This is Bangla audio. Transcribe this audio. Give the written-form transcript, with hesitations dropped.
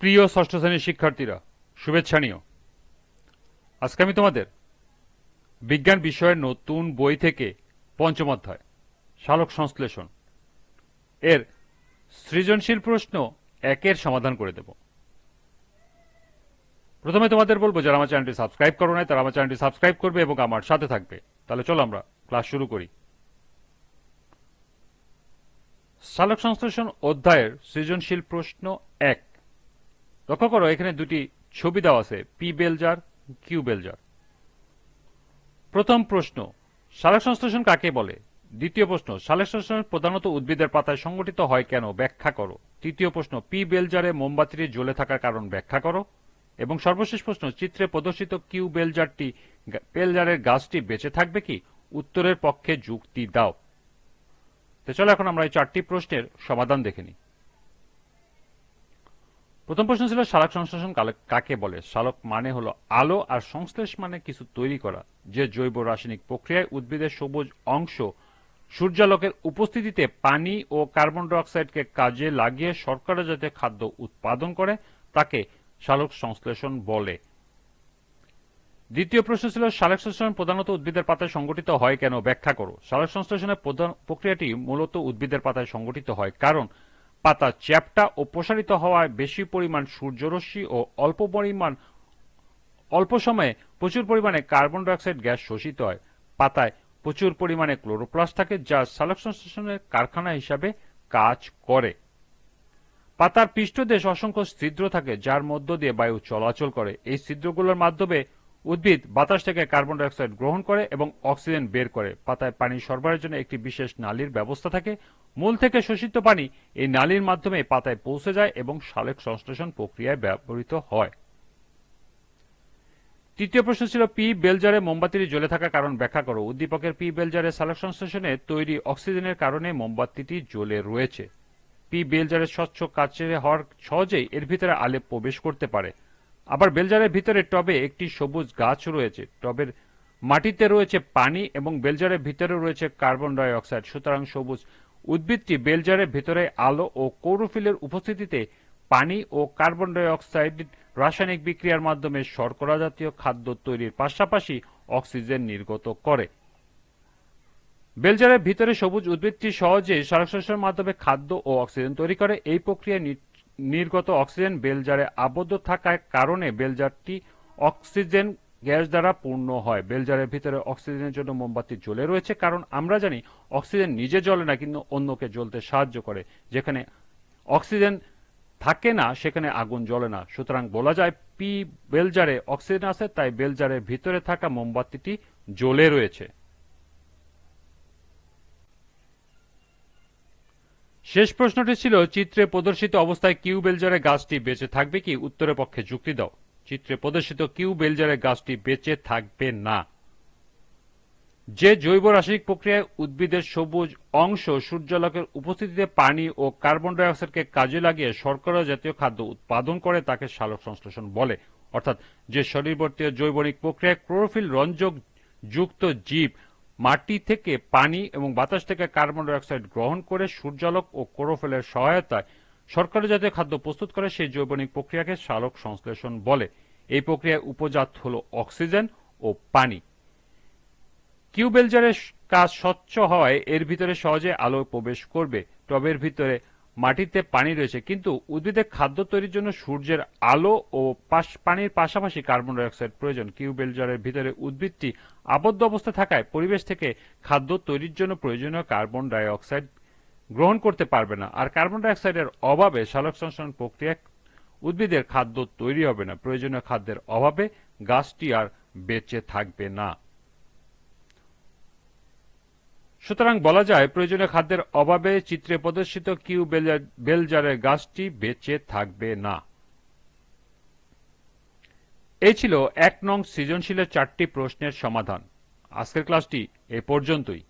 প্রিয় ষষ্ঠ শ্রেণীর শিক্ষার্থীরা, শুভেচ্ছা নিও। আজকে আমি তোমাদের বিজ্ঞান বিষয়ের নতুন বই থেকে পঞ্চম অধ্যায় সালোক সংশ্লেষণ এর সৃজনশীল প্রশ্ন 1 সমাধান করে দেব। প্রথমে তোমাদের বলবো, যারা আমার চ্যানেলটি সাবস্ক্রাইব করো নাই তারা আমার চ্যানেলটি সাবস্ক্রাইব করবে এবং আমার সাথে থাকবে। তাহলে চলো আমরা ক্লাস শুরু করি। সালোক সংশ্লেষণ অধ্যায়ের সৃজনশীল প্রশ্ন 1। লক্ষ্য করো, এখানে দুটি ছবি দেওয়া আছে, পি বেলজার, কিউ বেলজার। প্রথম প্রশ্ন, সালোক সংশ্লেষণ কাকে বলে? দ্বিতীয় প্রশ্ন, সালোক সংশ্লেষণ প্রধানত উদ্ভিদের পাতায় সংঘটিত হয় কেন, ব্যাখ্যা করো। তৃতীয় প্রশ্ন, পি বেলজারে মোমবাতিটি জ্বলে থাকার কারণ ব্যাখ্যা করো। এবং সর্বশেষ প্রশ্ন, চিত্রে প্রদর্শিত কিউ বেলজারের গাছটি বেঁচে থাকবে কি? উত্তরের পক্ষে যুক্তি দাও। তো চলো এখন আমরা এই 4টি প্রশ্নের সমাধান দেখে নিই। প্রথম প্রশ্ন ছিল, সালোক সংশ্লেষণ কাকে বলে? সালোক মানে হলো আলো, আর সংশ্লেষ মানে কিছু তৈরি করা। যে জৈব রাসায়নিক প্রক্রিয়ায় উদ্ভিদের সবুজ অংশ সূর্যালোকের উপস্থিতিতে পানি ও কার্বন ডাই অক্সাইডকে কাজে লাগিয়ে শর্করা জাতীয় খাদ্য উৎপাদন করে তাকে সালোক সংশ্লেষণ বলে। দ্বিতীয় প্রশ্ন ছিল, সালোক সংশ্লেষণ প্রধানত উদ্ভিদের পাতায় সংঘটিত হয় কেন, ব্যাখ্যা করো। সালোক সংশ্লেষণের প্রধান প্রক্রিয়াটি মূলত উদ্ভিদের পাতায় সংঘটিত হয় কারণ পাতা চ্যাপ্টা ও প্রসারিত হওয়ায় বেশি পরিমাণ সূর্যরশ্মি ও অল্প সময়ে প্রচুর পরিমাণে কার্বন ডাই অক্সাইড গ্যাস শোষিত হয়। পাতায় প্রচুর পরিমাণে ক্লোরোপ্লাস্ট থাকে, যা সালোক সংশ্লেষণের কারখানা হিসাবে কাজ করে। পাতার পৃষ্ঠদেশ অসংখ্য ছিদ্র থাকে, যার মধ্য দিয়ে বায়ু চলাচল করে। এই ছিদ্রগুলোর মাধ্যমে উদ্ভিদ বাতাস থেকে কার্বন ডাই অক্সাইড গ্রহণ করে এবং অক্সিজেন বের করে। পাতায় পানি সরবরাহের জন্য একটি বিশেষ নালীর ব্যবস্থা থাকে। মূল থেকে শোষিত পানি এই নালীর মাধ্যমে পাতায় পৌঁছে যায় এবং সালোক সংশ্লেষণ প্রক্রিয়ায় ব্যবহৃত হয়। তৃতীয় প্রশ্ন ছিল, পি বেলজারে মোমবাতিটি জ্বলে থাকার কারণ ব্যাখ্যা করো। উদ্দীপকের পি বেলজারে সালোক সংশ্লেষণে তৈরি অক্সিজেনের কারণে মোমবাতিটি জ্বলে রয়েছে। পি বেলজারের স্বচ্ছ কাচের হওয়ার সহজেই এর ভিতরে আলো প্রবেশ করতে পারে। আবার বেলজারের ভিতরে টবে একটি সবুজ গাছ রয়েছে। টবের মাটিতে রয়েছে পানি এবং বেলজারের ভিতরে রয়েছে কার্বন ডাই অক্সাইড। সুতরাং সবুজ উদ্ভিদটি বেলজারের ভিতরে আলো ও ক্লোরোফিলের উপস্থিতিতে পানি ও কার্বন ডাই অক্সাইড রাসায়নিক বিক্রিয়ার মাধ্যমে শর্করা জাতীয় খাদ্য তৈরির পাশাপাশি অক্সিজেন নির্গত করে। বেলজারের ভিতরে সবুজ উদ্ভিদটি সহজে সালোক সংশ্লেষণের মাধ্যমে খাদ্য ও অক্সিজেন তৈরি করে। এই প্রক্রিয়ায় নির্গত অক্সিজেন বেলজারে আবদ্ধ থাকার কারণে বেলজারটি অক্সিজেন গ্যাস দ্বারা পূর্ণ হয়। বেলজারের ভিতরে অক্সিজেনের জন্য মোমবাতি জ্বলে রয়েছে, কারণ আমরা জানি অক্সিজেন নিজে জ্বলে না, কিন্তু অন্যকে জ্বলতে সাহায্য করে। যেখানে অক্সিজেন থাকে না সেখানে আগুন জ্বলে না। সুতরাং বলা যায় পি বেলজারে অক্সিজেন আছে, তাই বেলজারের ভিতরে থাকা মোমবাতিটি জ্বলে রয়েছে। শেষ প্রশ্নটি ছিল, চিত্রে প্রদর্শিত অবস্থায় কিউ বেলজারের গাছটি বেঁচে থাকবে কি? উত্তরের পক্ষে যুক্তি দাও। চিত্রে প্রদর্শিত কিউ বেলজারের গাছটি বেঁচে থাকবে না। যে জৈব রাসায়নিক প্রক্রিয়ায় উদ্ভিদের সবুজ অংশ সূর্যালোকের উপস্থিতিতে পানি ও কার্বন ডাই অক্সাইডকে কাজে লাগিয়ে শর্করা জাতীয় খাদ্য উৎপাদন করে তাকে সালোক সংশ্লেষণ বলে। অর্থাৎ যে শরীরবর্তীয় জৈবনিক প্রক্রিয়ায় ক্লোরোফিল রঞ্জক যুক্ত জীব মাটি থেকে পানি এবং বাতাস থেকে কার্বন ডাই অক্সাইড গ্রহণ করে সূর্যালোক ও ক্লোরোফিলের সহায়তায় শর্করা জাতীয় খাদ্য প্রস্তুত করে, সেই জৈবনিক প্রক্রিয়াকে সালোক সংশ্লেষণ বলে। এই প্রক্রিয়ায় উপজাত হল অক্সিজেন ও পানি। কিউ বেলজারের কাজ স্বচ্ছ হওয়ায় এর ভিতরে সহজে আলো প্রবেশ করবে। টবের ভিতরে মাটিতে পানি রয়েছে, কিন্তু উদ্ভিদের খাদ্য তৈরির জন্য সূর্যের আলো ও পানির পাশাপাশি কার্বন ডাই অক্সাইড প্রয়োজন। কিউ বেলজারের ভিতরে উদ্ভিদটি আবদ্ধ অবস্থায় থাকায় পরিবেশ থেকে খাদ্য তৈরির জন্য প্রয়োজনীয় কার্বন ডাই অক্সাইড গ্রহণ করতে পারবে না, আর কার্বন ডাই অক্সাইডের অভাবে সালোক সংশ্লেষণ প্রক্রিয়া উদ্ভিদের খাদ্য তৈরি হবে না। প্রয়োজনীয় খাদ্যের অভাবে গাছটি আর বেঁচে থাকবে না। সুতরাং বলা যায় প্রয়োজনীয় খাদ্যের অভাবে চিত্রে প্রদর্শিত কিউ বেলজারের গাছটি বেঁচে থাকবে না। এই ছিল 1 নং সৃজনশীলের 4টি প্রশ্নের সমাধান। আজকের ক্লাসটি এ পর্যন্তই।